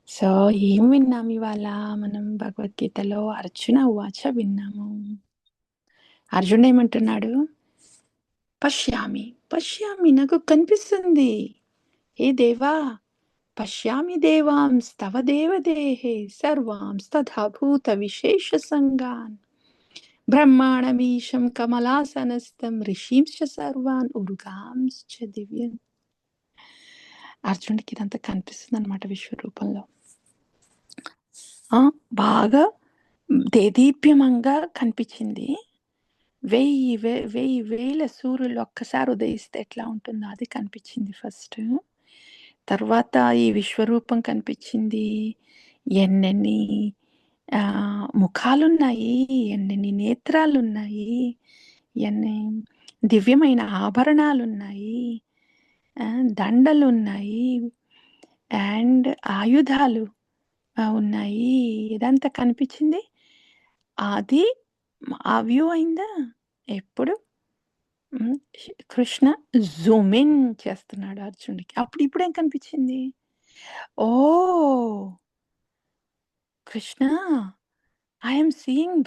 So, ఏం విన్నాం ఇవాళ మనం భగవద్గీతలో అర్జున ఉవాచ విన్నాము. అర్జునుడేమంటున్నాడు? పశ్యామి, పశ్యామి నాకు కనిపిస్తుంది. హే దేవా! పశ్యామి దేవాంస్తవ దేవదేహే సర్వాంస్తథా భూత విశేష సంగాన్ బ్రహ్మాణమీశం కమలాసనస్థం ఋషీంశ్చ సర్వాన్ ఉరుగాంశ్చ దివ్యం. అర్జునుడికి ఇదంతా కనిపిస్తుందన్నమాట విశ్వరూపంలో. బాగా దేదీప్యమంగా కనిపించింది. వేల సూర్యులు ఒక్కసారి ఉదయిస్తే ఎట్లా ఉంటుందో అది కనిపించింది ఫస్ట్. తర్వాత ఈ విశ్వరూపం కనిపించింది. ఎన్నెన్ని ముఖాలున్నాయి, ఎన్నెన్ని నేత్రాలున్నాయి, ఎన్ని దివ్యమైన ఆభరణాలున్నాయి, దండలున్నాయి అండ్ ఆయుధాలు ఉన్నాయి. ఇదంతా కనిపించింది. అది ఆ వ్యూ అయిందా? ఎప్పుడు కృష్ణ జూమ్ ఇన్ చేస్తున్నాడు అర్జునుడికి. అప్పుడు ఇప్పుడేం కనిపించింది? ఓహ్! కృష్ణ ఐ యామ్ సీయింగ్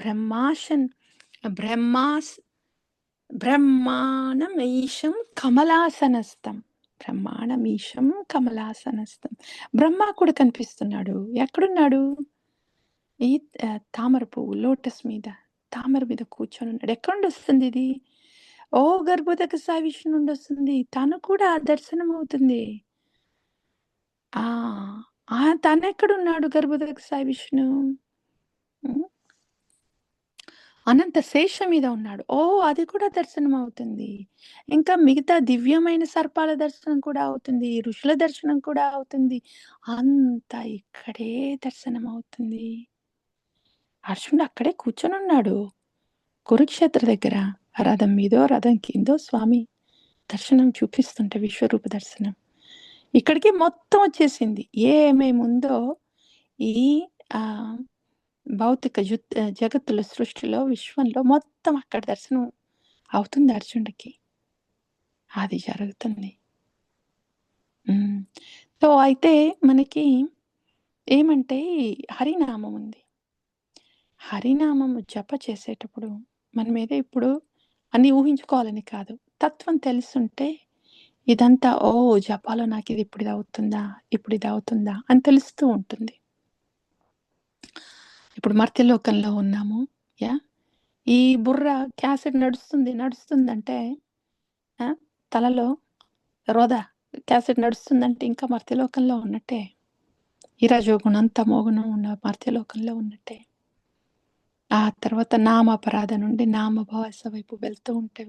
బ్రహ్మాణమీశం కమలాసనస్థం. బ్రహ్మాణమీశం కమలాసనస్థం. బ్రహ్మ కూడా కనిపిస్తున్నాడు. ఎక్కడున్నాడు? ఈ తామర పువ్వు లోటస్ మీద, తామర మీద కూర్చొనున్నాడు. ఎక్కడుండొస్తుంది ఇది? గర్భోదక సాయి విష్ణు నుండొస్తుంది. తను కూడా దర్శనమవుతుంది. తనెక్కడున్నాడు గర్భోదక సాయి విష్ణు? అనంత శేషం మీద ఉన్నాడు. అది కూడా దర్శనమవుతుంది. ఇంకా మిగతా దివ్యమైన సర్పాల దర్శనం కూడా అవుతుంది. ఋషుల దర్శనం కూడా అవుతుంది. అంతా ఇక్కడే దర్శనమవుతుంది. అర్జునుడు అక్కడే కూర్చొనున్నాడు. కురుక్షేత్ర దగ్గర రథం మీదో, రథం కిందో స్వామి దర్శనం చూపిస్తుంటే విశ్వరూప దర్శనం. ఇక్కడికి మొత్తం వచ్చేసింది. ఏమేముందో ఈ భౌతిక జగత్తులో, సృష్టిలో, విశ్వంలో మొత్తం అక్కడ దర్శనం అవుతుంది అర్జునుడికి. అది జరుగుతుంది. సో, అయితే మనకి ఏమంటే హరినామం ఉంది. హరినామము జప చేసేటప్పుడు మనమేదో ఇప్పుడు అన్నీ ఊహించుకోవాలని కాదు. తత్వం తెలుసుంటే ఇదంతా జపాలో నాకిది ఇప్పుడిదవుతుందా? ఇప్పుడిదవుతుందా? అని తెలుస్తూ ఉంటుంది. ఇప్పుడు మర్త్యలోకంలో ఉన్నాము. ఈ బుర్ర క్యాసెట్ నడుస్తుందంటే తలలో క్యాసెట్ నడుస్తుందంటే ఇంకా మర్త్యలోకంలో ఉన్నట్టే. ఈ రజోగుణం, తమోగుణం ఉన్న మర్త్యలోకంలో ఉన్నట్టే. ఆ తర్వాత నామాపరాధ నుండి నామభావస వైపు వెళ్తూ ఉంటే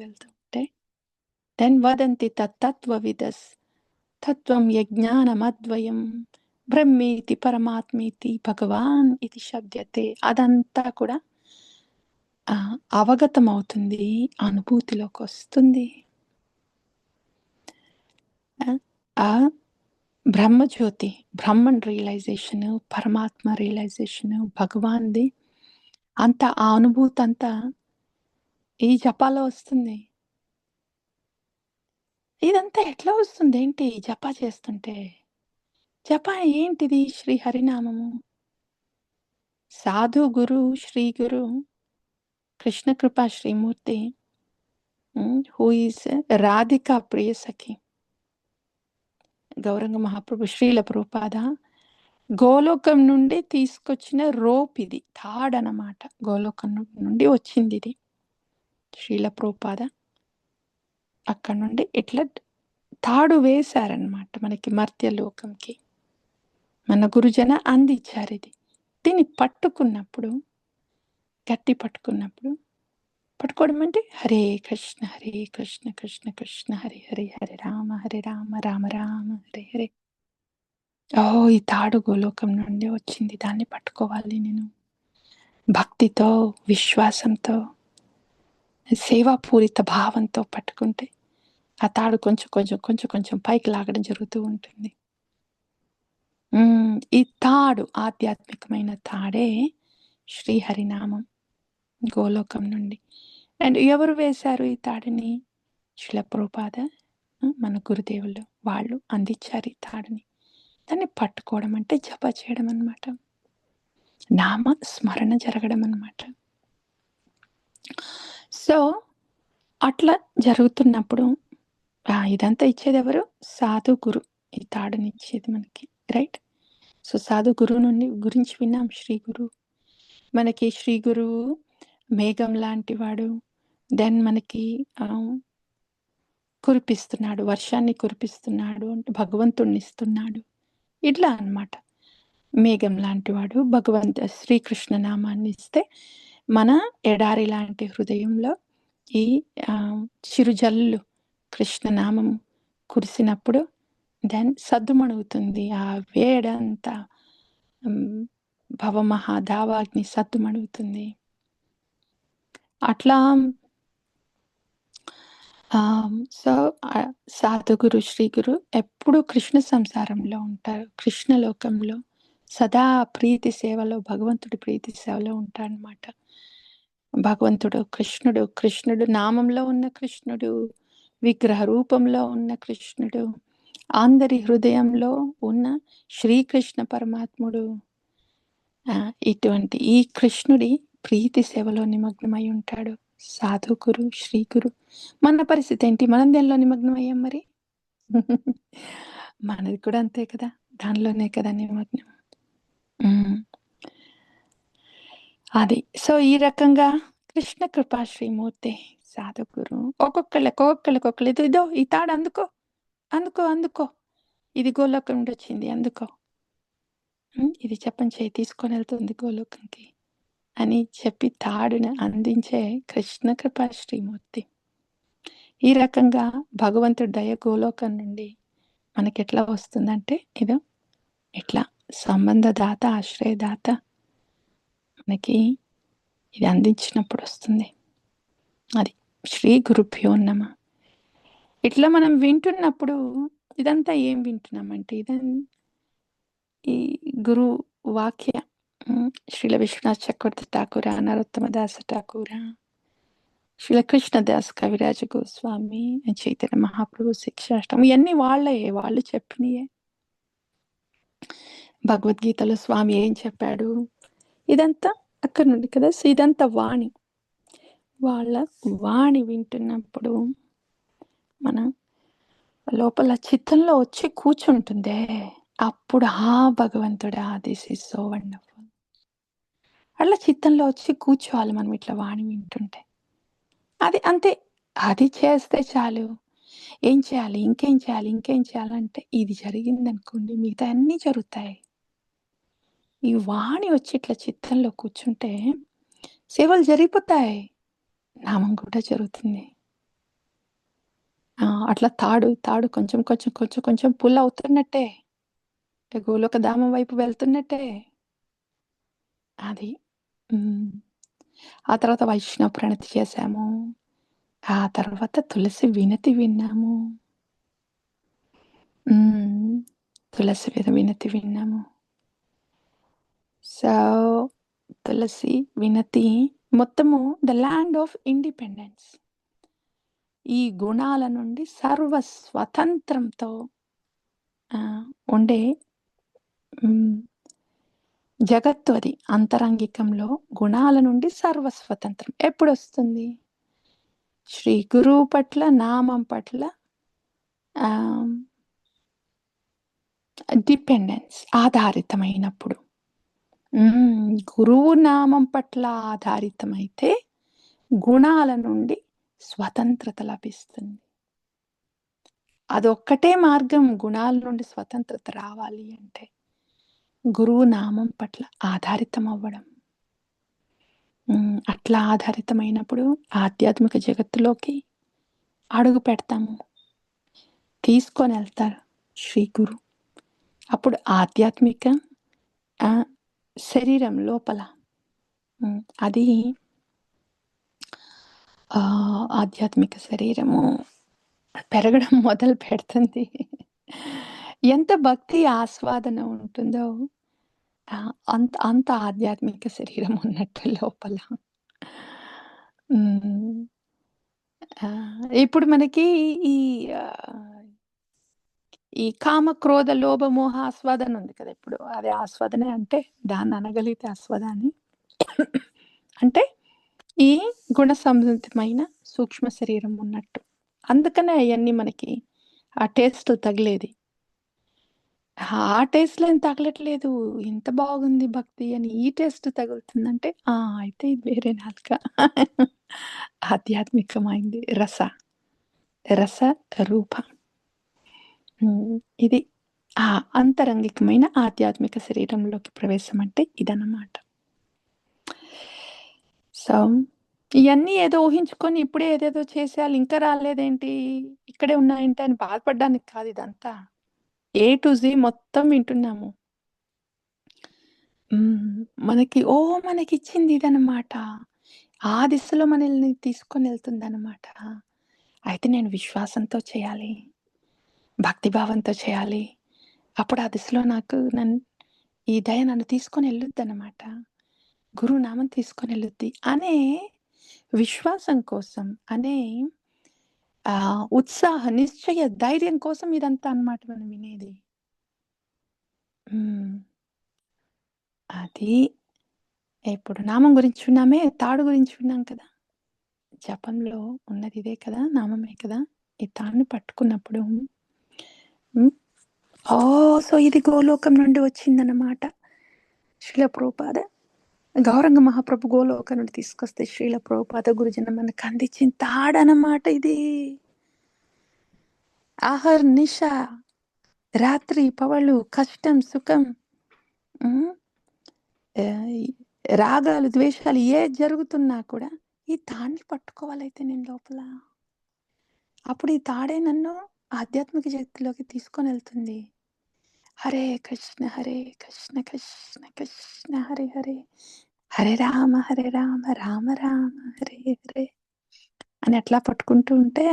దెన్ వదంతి తత్తత్వవిదస్ తత్వం యజ్ఞానమద్వయం బ్రహ్మేతి పరమాత్మేతి భగవాన్ ఇది శబ్దతే. అదంతా కూడా అవగతమవుతుంది, అనుభూతిలోకి వస్తుంది. బ్రహ్మజ్యోతి, బ్రహ్మన్ రియలైజేషన్, పరమాత్మ రియలైజేషన్, భగవాన్ది అంతా ఆ అనుభూతి అంతా ఈ జపాలో వస్తుంది. ఇదంతా ఎట్లా వస్తుంది? ఏంటి జపా చేస్తుంటే? జపా ఏంటిది? శ్రీ హరినామము. సాధు గురు, శ్రీ గురు, కృష్ణ కృపా శ్రీమూర్తి, హూ ఈస్ రాధికా ప్రియ సఖి, గౌరంగ మహాప్రభు శ్రీల ప్రభుపాద గోలోకం నుండి తీసుకొచ్చిన రోప్ ఇది. తాడనమాట. గోలోకం నుండి వచ్చింది ఇది. శ్రీల ప్రభుపాద అక్కడి నుండి ఇట్లా తాడు వేశారనమాట మనకి మర్త్యలోకంకి. మన గురుజన అందించారు ఇది. దీన్ని పట్టుకున్నప్పుడు, గట్టి పట్టుకోవడం అంటే హరే కృష్ణ కృష్ణ కృష్ణ హరే హరే, హరే రామ రామ రామ హరే హరే. ఈ తాడు గోలోకం నుండి వచ్చింది. దాన్ని పట్టుకోవాలి నేను. భక్తితో, విశ్వాసంతో, సేవాపూరిత భావంతో పట్టుకుంటే ఆ తాడు కొంచెం పైకి లాగడం జరుగుతూ ఉంటుంది. ఈ తాడు, ఆధ్యాత్మికమైన తాడే శ్రీహరినామం గోలోకం నుండి. అండ్ ఎవరు వేశారు ఈ తాడుని? శిల ప్రభుపాద, మన గురుదేవులు వాళ్ళు అందించారు ఈ తాడుని. దాన్ని పట్టుకోవడం అంటే జప చేయడం అనమాట. నామ స్మరణ జరగడం అనమాట. సో, అట్లా జరుగుతున్నప్పుడు ఇదంతా ఇచ్చేదెవరు? సాధు గురు. ఈ తాడునిచ్చేది మనకి. రైట్? సో, సాధు గురువు నుండి గురించి విన్నాం శ్రీ గురువు. మనకి శ్రీ గురువు మేఘం లాంటి వాడు. దెన్ మనకి ఆహ్, కురిపిస్తున్నాడు. వర్షాన్ని కురిపిస్తున్నాడు అంటే భగవంతుడినిస్తున్నాడు. ఇట్లా అన్నమాట. మేఘం లాంటివాడు శ్రీకృష్ణ నామాన్ని ఇస్తే మన ఎడారి లాంటి హృదయంలో ఈ చిరుజల్లు కృష్ణనామం కురిసినప్పుడు దెన్ సద్దుమణుగుతుంది. ఆ వేడంతా హ్మ్. భవమహాదావాగ్ని సద్దుమణుగుతుంది. అట్లా సో, సాధుగురు, శ్రీగురు ఎప్పుడూ కృష్ణ సంసారంలో ఉంటారు. కృష్ణ లోకంలో సదా ప్రీతి సేవలో, భగవంతుడి ప్రీతి సేవలో ఉంటారనమాట. భగవంతుడు, కృష్ణుడు, కృష్ణుడు నామంలో ఉన్న కృష్ణుడు, విగ్రహ రూపంలో ఉన్న కృష్ణుడు, అందరి హృదయంలో ఉన్న శ్రీకృష్ణ పరమాత్ముడు. ఇటువంటి ఈ కృష్ణుడి ప్రీతి సేవలో నిమగ్నమై ఉంటాడు. సాధుగురు, శ్రీగురు. మన పరిస్థితేంటి? మనం దేనిలో నిమగ్నమయ్యాం మరి? మనది కూడా అంతే కదా! దానిలోనే కదా నిమగ్నం. హ్మ్. అది. సో, ఈ రకంగా కృష్ణ కృపా శ్రీమూర్తి సాధుగురు ఒక్కొక్కళ్ళకి ఇదో ఈ తాడు అందుకో, అందుకో. ఇది గోలోకం నుండొచ్చింది అందుకో. ఇది చెప్పని చెయ్యి తీసుకొనెళ్తుంది గోలోకంకి అని చెప్పి తాడుని అందించే కృష్ణ కృపా శ్రీమూర్తి. ఈ రకంగా భగవంతుడి దయ గోలోకం నుండి మనకెట్లా వస్తుందంటే ఇదో ఇట్లా సంబంధదాత, ఆశ్రయదాత మనకి ఇది అందించినప్పుడొస్తుంది. అది. శ్రీ గురుభ్యో నమః. ఇట్లా మనం వింటున్నప్పుడు ఇదంతా ఏం వింటున్నామంటే ఈ గురు వాక్య శ్రీల విశ్వనాథ్ చక్రవర్తి ఠాకూర, నరోత్తమదాస ఠాకూర, శ్రీల కృష్ణదాస్ కవిరాజ గోస్వామి, చైతన్య మహాప్రభు శిక్షాష్టం ఇయన్నీ వాళ్ళు చెప్పినయే. భగవద్గీతలో స్వామి ఏం చెప్పాడు? ఇదంతా అక్కడి నుండి కదా! సో, ఇదంతా వాణి. వాళ్ళ వాణి వింటున్నప్పుడు మనం లోపల చిత్తంలో వచ్చి కూర్చుంటుందే, అప్పుడు భగవంతుడా! This is so wonderful. అట్లా చిత్తంలో వచ్చి కూర్చోవాలి మనం ఇట్లా వాణి వింటుంటే. అది అంతే. అది చేస్తే చాలు. ఏం చేయాలి? ఇంకేం చేయాలంటే ఇది జరిగిందనుకోండి మిగతా అన్నీ జరుగుతాయి. ఈ వాణి వచ్చి ఇట్లా చిత్తంలో కూర్చుంటే సేవలు జరిగిపోతాయి. నామం కూడా జరుగుతుంది. అట్లా తాడు కొంచెం పుల్ అవుతున్నట్టే. గోలోక ధామం వైపు వెళ్తున్నట్టే. అది. హ్మ్. ఆ తర్వాత వైష్ణవ ప్రణతి చేశాము. ఆ తర్వాత తులసి వినతి విన్నాము. తులసి వినతి విన్నాము. సో, తులసి వినతి మొత్తము ద ల్యాండ్ ఆఫ్ ఇండిపెండెన్స్. ఈ గుణాల నుండి సర్వ స్వతంత్రంతో ఉండే హ్మ్. జగత్తు అది. అంతరంగికంలో గుణాల నుండి సర్వస్వతంత్రం. ఎప్పుడొస్తుంది? శ్రీ గురువు పట్ల, నామం పట్ల ఆహ్, డిపెండెన్స్ ఆధారితమైనప్పుడు. గురువు నామం పట్ల ఆధారితమైతే గుణాల నుండి స్వతంత్రత లభిస్తుంది. అదొక్కటే మార్గం గుణాల నుండి స్వతంత్రత రావాలి అంటే. గురువు నామం పట్ల ఆధారితం అవ్వడం. అట్లా ఆధారితమైనప్పుడు ఆధ్యాత్మిక జగత్తులోకి అడుగు పెడతాము. తీసుకొనెళ్తారు శ్రీ గురు. అప్పుడు ఆధ్యాత్మిక శరీరం లోపల అది ఆధ్యాత్మిక శరీరము పెరగడం మొదలు పెడుతుంది. ఎంత భక్తి ఆస్వాదన ఉంటుందో అంత ఆధ్యాత్మిక శరీరం ఉన్నట్టు లోపల. హ్మ్. ఇప్పుడు మనకి ఈ ఈ కామ, క్రోధ, లోభ, మోహ, ఆస్వాదన ఉంది కదా! ఇప్పుడు అది ఆస్వాదనే అంటే దాన్ని అనగలిగితే ఆస్వాద అని. అంటే ఈ గుణ సంబంధితమైన సూక్ష్మ శరీరం ఉన్నట్టు. అందుకనే అయన్నీ మనకి ఆ టేస్ట్ తగిలేది. ఆ టేస్ట్‌లో ఏం తగలట్లేదు. ఎంత బాగుంది భక్తి అని ఈ టేస్ట్ తగులుతుందంటే, అయితే ఇది వేరే నాలుక. ఆధ్యాత్మికమైంది రస. రస రూప. ఇది అంతరంగికమైన ఆధ్యాత్మిక శరీరంలోకి ప్రవేశం అంటే ఇదన్నమాట. సో, ఇయన్నీ ఏదో ఊహించుకొని ఇప్పుడే ఏదేదో చేసేయాలి ఇంకా రాలేదేంటి? ఇక్కడే ఉన్నాయేంటి అని బాధపడడానికి కాదు ఇదంతా. ఏ టు జీ మొత్తం వింటున్నాము. మనకిచ్చింది ఇదన్నమాట. ఆ దిశలో మనల్ని తీసుకొనెళ్తుందన్నమాట. అయితే నేను విశ్వాసంతో చేయాలి. భక్తిభావంతో చేయాలి. అప్పుడు ఆ దిశలో ఈ దయ నన్ను తీసుకొనెళ్ళుద్దన్నమాట. గురునామం తీసుకొనెళ్ళుద్ది అనే విశ్వాసం కోసం, అనే ఉత్సాహ, నిశ్చయ, ధైర్యం కోసం ఇదంతా అన్నమాట మనం వినేది. హ్మ్. అది ఇప్పుడు నామం గురించి విన్నామే, తాడు గురించి విన్నాం కదా! జపంలో ఉన్నది ఇదే కదా! నామమే కదా! ఈ తాడుని పట్టుకున్నప్పుడు సో, ఇది గోలోకం నుండి వచ్చిందన్నమాట. శ్రీల ప్రభుపాద గౌరంగ మహాప్రభు గోలోకం నుండి తీసుకొస్తే శ్రీల ప్రభుపాద గురుజన మనకందించిన తాడనమాట ఇది. అహర్నిశ, రాత్రి పగలు, కష్టం, సుఖం, హ్మ్. ఈ రాగాలు, ద్వేషాలు ఏది జరుగుతున్నా కూడా ఈ తాడుని పట్టుకోవాలైతే నేను లోపల. అప్పుడు ఈ తాడే నన్ను ఆధ్యాత్మిక జగత్తులోకి తీసుకొనెళ్తుంది. హరే కృష్ణ కృష్ణ కృష్ణ హరే హరే, హరే రామ రామ రామ హరే హరే అని అట్లా పట్టుకుంటూ ఉంటే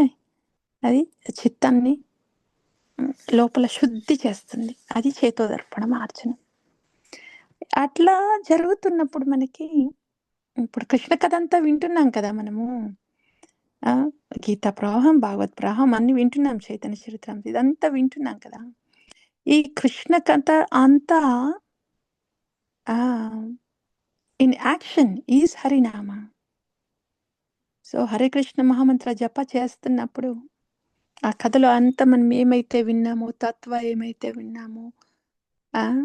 అది చిత్తాన్ని లోపల శుద్ధి చేస్తుంది. అది చేతోదర్పణ మార్చనం. అట్లా జరుగుతున్నప్పుడు మనకి ఇప్పుడు కృష్ణ కథ అంతా వింటున్నాం కదా మనము. గీతా ప్రవాహం, భాగవత్ ప్రవాహం అన్నీ వింటున్నాం. చైతన్య చరిత్రామృతం ఇదంతా వింటున్నాం కదా! ఈ కృష్ణ కథ అంతా ఇన్ యాక్షన్ ఈజ్ హరినామ. సో, హరే కృష్ణ మహామంత్ర జప చేస్తున్నప్పుడు ఆ కథలో అంతా మనం ఏమైతే విన్నామో, ఏమైతే విన్నామో అండ్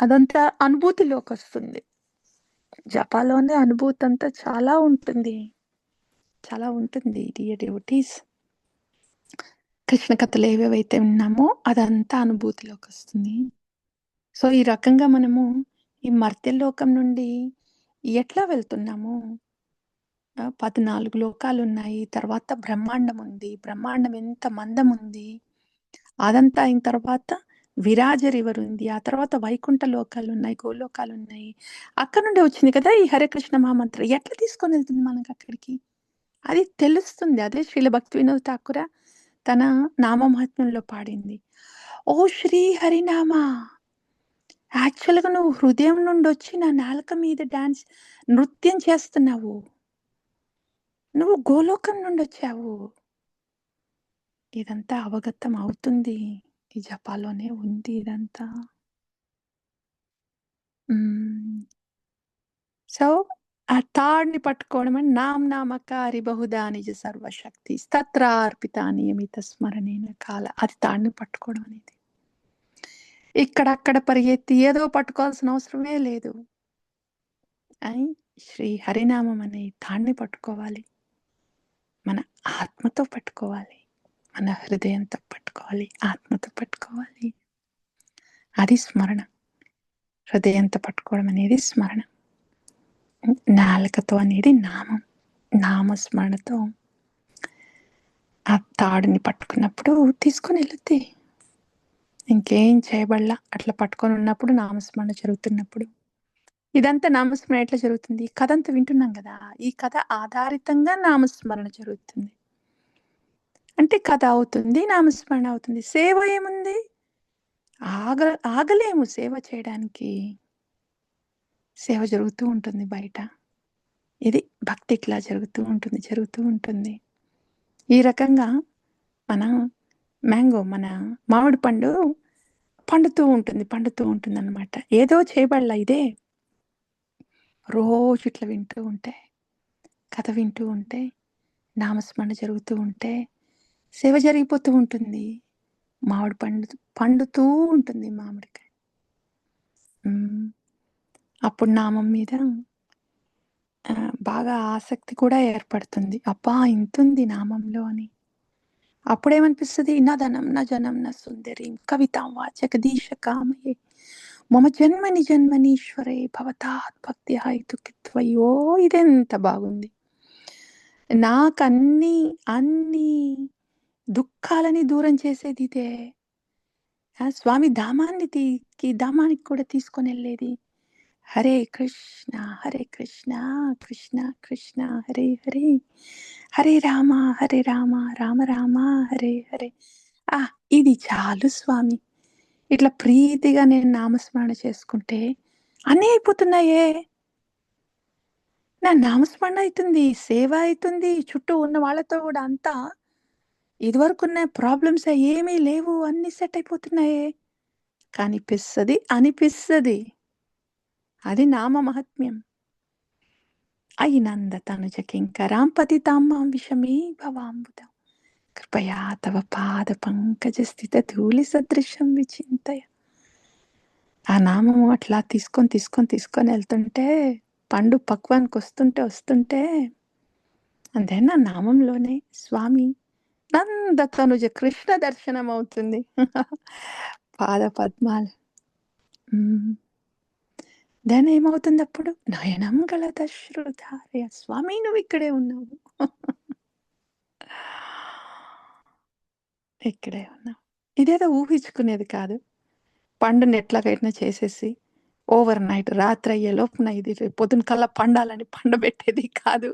అదంతా అనుభూతిలోకొస్తుంది. జపాలోనే అనుభూతంతా చాలా ఉంటుంది. చాలా ఉంటుంది. Dear devotees. కృష్ణ కథలు ఏవేవైతే విన్నామో అదంతా అనుభూతిలోకొస్తుంది. సో, ఈ రకంగా మనము ఈ మర్త్యలోకం నుండి ఎట్లా వెళ్తున్నాము? 14 లోకాలున్నాయి. తర్వాత బ్రహ్మాండం ఉంది. బ్రహ్మాండం ఎంత మందముంది. అదంతా అయిన తర్వాత విరాజ రివర్ ఉంది. ఆ తర్వాత వైకుంఠ లోకాలున్నాయి, గోలోకాలున్నాయి. అక్కడి నుండే వచ్చింది కదా! ఈ హరే కృష్ణ మహామంత్రం. ఎట్లా తీసుకొనెళ్తుంది మనకక్కడికి? అది తెలుస్తుంది. అదే శ్రీల భక్తి వినోద్ ఠాకూర తన నామమహాత్మ్యంలో పాడింది. ఓ శ్రీ హరినామ! యాక్చువల్‌గా నువ్వు హృదయం నుండొచ్చి నా నాలుక మీద నృత్యం చేస్తున్నావు. నువ్వు గోలోకం నుండొచ్చావు. ఇదంతా అవగతం అవుతుంది. ఈ జపాలోనే ఉంది ఇదంతా. సో, ఆ తాడుని పట్టుకోవడం అంటే నామకారి బహుదా నిజ సర్వశక్తి తత్రార్పిత నియమిత స్మరణేన కాల. అది తాడుని పట్టుకోవడం అనేది. ఇక్కడక్కడ పరిగెత్తి ఏదో పట్టుకోవాల్సిన అవసరమే లేదు. శ్రీ హరినామం అనే తాడుని పట్టుకోవాలి. మన ఆత్మతో పట్టుకోవాలి. మన హృదయంతో పట్టుకోవాలి. ఆత్మతో పట్టుకోవాలి. అది స్మరణ. హృదయంతో పట్టుకోవడం అనేది స్మరణ. నాలుకతో అనేది నామం. నామస్మరణతో ఆ తాడుని పట్టుకున్నప్పుడు తీసుకొనెళ్ళుద్ది. ఇంకేం చేయబడలా. అట్లా పట్టుకొనున్నప్పుడు నామస్మరణ జరుగుతున్నప్పుడు. ఇదంతా నామస్మరణ ఎట్లా జరుగుతుంది? ఈ కథంతా వింటున్నాం గదా! ఈ కథ ఆధారితంగా నామస్మరణ జరుగుతుంది. అంటే కథ అవుతుంది, నామస్మరణ అవుతుంది. సేవ ఏముంది? ఆగలేము సేవ చేయడానికి. సేవ జరుగుతూ ఉంటుంది బయట. ఇది భక్తి ఇట్లా జరుగుతూ ఉంటుంది. ఈ రకంగా మన మ్యాంగో మన మామిడి పండు పండుతూ ఉంటుందన్నమాట. ఏదో చేయబడలా ఇదే. రోజు ఇట్లా వింటూ ఉంటే, కథ వింటూ ఉంటే, నామస్మరణ జరుగుతూ ఉంటే, సేవ జరిగిపోతూ ఉంటుంది. మామిడి పండుతూ ఉంటుంది మామిడికాయ. అప్పుడు నామం మీద బాగా ఆసక్తి కూడా ఏర్పడుతుంది. అబ్బా! ఇంతుంది నామంలో అని. అప్పుడేమనిపిస్తది, నదనం న జనం న సుందరీం కవితాం వా జగదీశ కామయే మమ జన్మని జన్మనీశ్వరే భవతాత్ భక్త్యా ఇతుకిత్వయో. ఇదెంత బాగుంది. అన్ని దుఃఖాలని దూరం చేసేదిదే. స్వామి ధామానికి కూడా తీసుకొనెళ్ళేది. హరే కృష్ణ హరే కృష్ణ కృష్ణ కృష్ణ హరే హరే హరే రామ రామ రామ హరే హరే. ఇది చాలు స్వామి. ఇట్లా ప్రీతిగా నేను నామస్మరణ చేసుకుంటే అన్నీ అయిపోతున్నాయే. నా నామస్మరణ అయితుంది, సేవ అయితుంది, చుట్టూ ఉన్న వాళ్ళతో కూడా అంతా ఇదివరకున్న ప్రాబ్లమ్స్ ఏమీ లేవు, అన్ని సెట్ అయిపోతున్నాయే అనిపిస్తది. అది నామ మహత్మ్యం. అయినంద తనుజ కింకరాం పతితాం మాం విషమే భవాంబుధం కృపయా తవ పాద పంకజ స్థిత ధూళి సదృశం విచింతయ. ఆ నామము అట్లా తీసుకొని వెళ్తుంటే, పండు పక్వానికి వస్తుంటే అంతే నా నామంలోనే స్వామి నంద తనుజ కృష్ణ దర్శనం అవుతుంది. పాద పద్మాలు. దాని ఏమవుతుంది అప్పుడు? నయనం గలదశ్రుధారయ. స్వామి నువ్వు ఇక్కడే ఉన్నావు. ఇక్కడే ఉన్నావు. ఇదేదో ఊహించుకునేది కాదు. పండుని ఎట్లాగైనా చేసేసి ఓవర్ నైట్ రాత్రి అయ్యే లోపున ఇది పొద్దున కల్లా పండాలని పండబెట్టేది కాదు.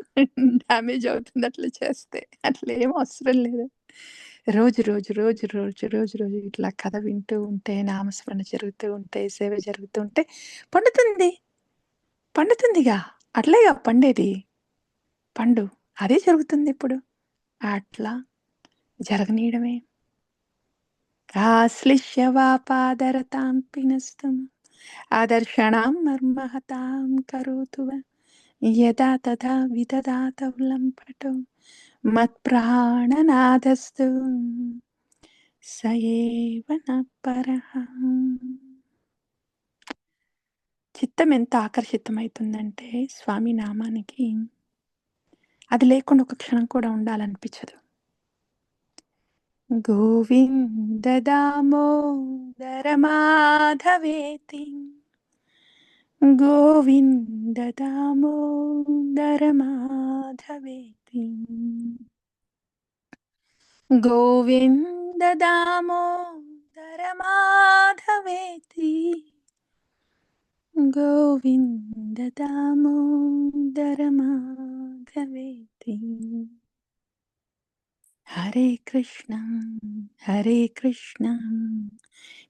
డ్యామేజ్ అవుతుంది అట్లా చేస్తే. అట్లా ఏం అవసరం లేదు. రోజు ఇట్లా కథ వింటూ ఉంటే, నామస్మరణ జరుగుతూ ఉంటే, సేవ జరుగుతూ ఉంటే పండుతుందిగా. అట్లేగా పండేది. పండు అదే జరుగుతుంది ఇప్పుడు. అట్లా జరగనీయడమే. ఆశ్లిష్య వాపాదరతాం పినస్తం ఆదర్శణాం మర్మహతాం కరోతు యదా తథా విదదాతవ్లం పటో మత్ప్రాణనాథస్తు సయేవ న పరః. చిత్తం ఎంత ఆకర్షితమవుతుందంటే స్వామి నామానికి, అది లేకుండా ఒక క్షణం కూడా ఉండాలనిపించదు. గోవింద దామోదర మాధవేతి గోవింద దామోదర మాధవేతి గోవింద దామోదర మాధవేతి గోవింద దామోదర మాధవేతి. హరే కృష్ణ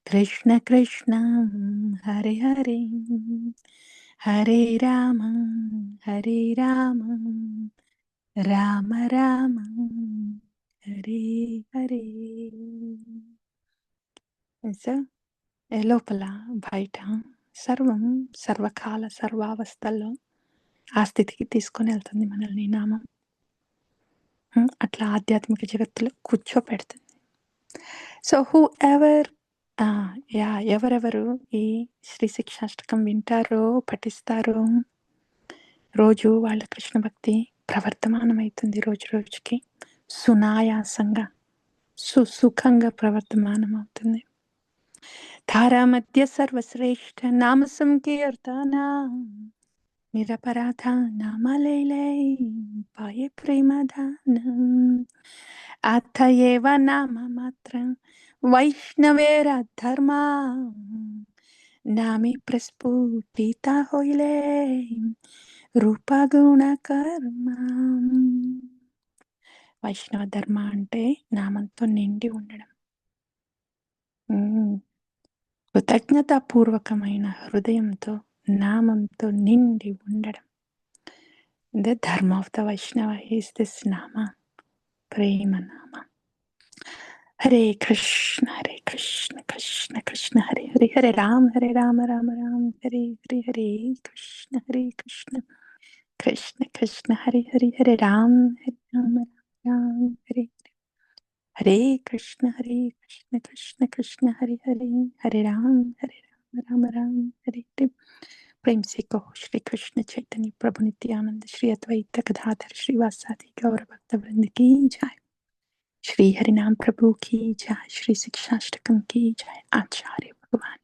కృష్ణ కృష్ణ హరే హరే హరే రామ రామ రామ హరే హరే. సో లోపల బయట సర్వకాల సర్వావస్థల్లో ఆ స్థితికి తీసుకొని వెళ్తుంది మనల్ని నామం. అట్లా ఆధ్యాత్మిక జగత్తులో కూర్చోపెడుతుంది. సో ఎవరెవరు ఈ శ్రీ శిక్షాష్టకం వింటారో, పఠిస్తారో, రోజు వాళ్ళ కృష్ణ భక్తి ప్రవర్తమానమవుతుంది. రోజుకి సునాయాసంగా సుఖంగా ప్రవర్తమానం. ధారా మధ్య సర్వశ్రేష్ఠ నామ సంకీర్తన నిరపరాధ నామలైలై పాయే ప్రేమదానం అథ ఏవ నామ మాత్ర వైష్ణవేరధర్మా నామే ప్రస్ఫుటిత హోయిలే రూపగుణ కర్మ. వైష్ణవ ధర్మ అంటే నామంతో నిండి ఉండడం, కృతజ్ఞతాపూర్వకమైన హృదయంతో నామంతో నిండి ఉండడం. ద ధర్మ ఆఫ్ ద వైష్ణవ ఈస్ దిస్ నామ, ప్రేమ నామ. हरे कृष्ण कृष्ण कृष्ण हरे हरे, हरे राम राम राम हरे हरे, हरे कृष्ण कृष्ण कृष्ण हरे हरे, हरे राम राम हरे हरे कृष्ण कृष्ण कृष्ण हरे हरे, हरे राम राम राम हरे हरे। प्रेम से कहो श्री कृष्ण चैतन्य प्रभु नित्यानंद श्री अद्वैत गदाधर श्रीवासादि गौर भक्त वृंद की जय। श्री हरिनाम प्रभु की जय। श्री शिक्षाष्टकम की जय। आचार्य भगवान